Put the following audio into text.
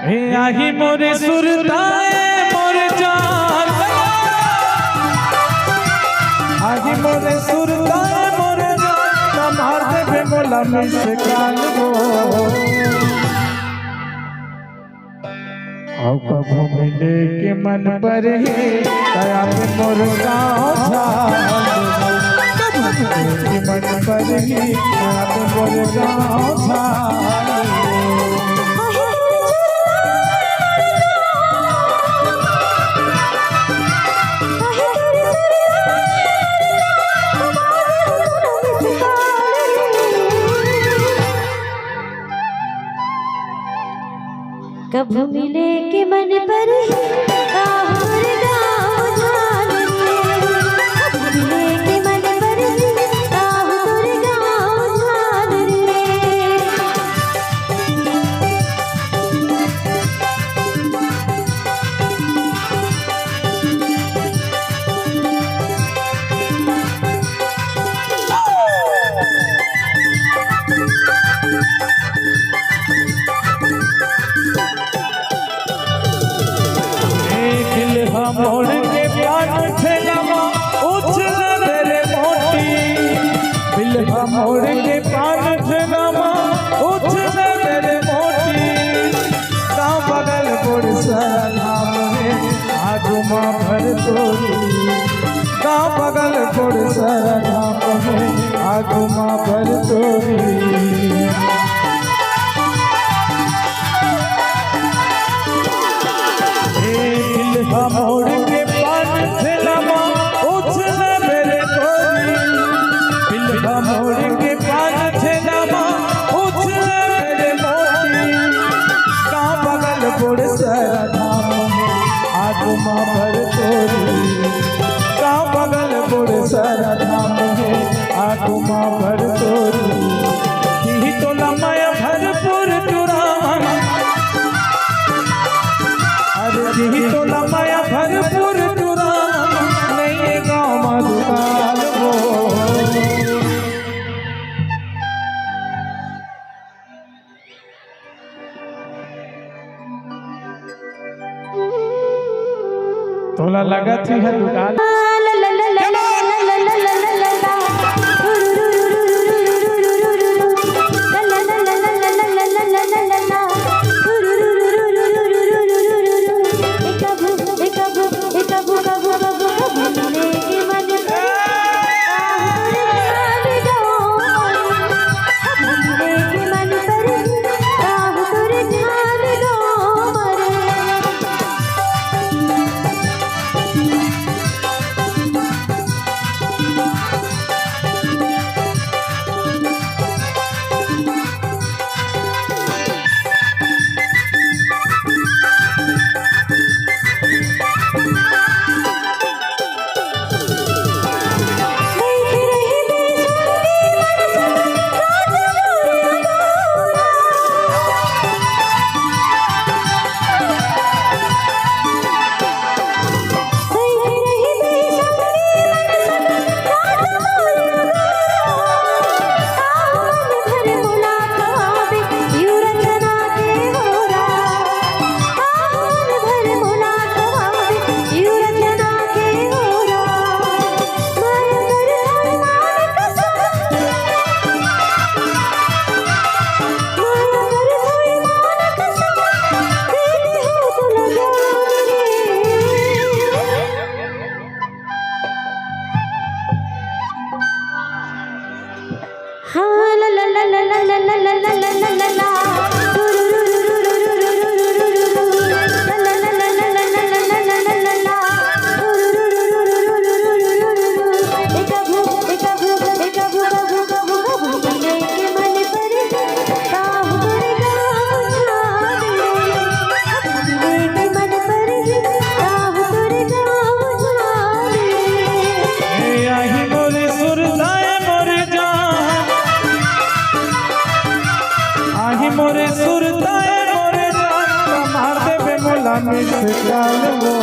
आही मोरे सुरताए मोर जान, आही मोरे सुरताए मोर जान, मार देवे मोला मिसकाल वो। आओ कभू मिले के मन पर ही दया पे मोर गाँव झाल, के मन पर ही दया पे मोर गाँव झाल। कब मिले के मन पर राहुल गाँव झाल रे, कब मिले के मन पर राहुल गाँव झाल रे। मोड़ के पान ठेलावा उछल तेरे मोटी, बिल्हा मोड़ के पान ठेलावा उछल तेरे मोटी। गाँव बगल गोड़ सारा नाम है आगू माँ भर तोरी, गाँव बगल गोड़ सारा नाम है आगू माँ भर तोरी। मोड़ के पान ठेलावा उछल मेरे गोरी, बिल्हा मोड़ के पान ठेलावा उछल मेरे मोटी। गाँव बगल गोड़ सारा धाम है आगू माँ भर तोरी, गाँव बगल गोड़ सारा धाम है आगू माँ भर तोरी। ही तो लमाया भरपूर चुरावन, अरे ही तो लमाया भरपूर चुरावन, नहीं गाँव मधुकाल वो। तोला लगा थी है दुकान मोरे सुरताए मोरे जान, मार देवे मोला मिसकाल वो।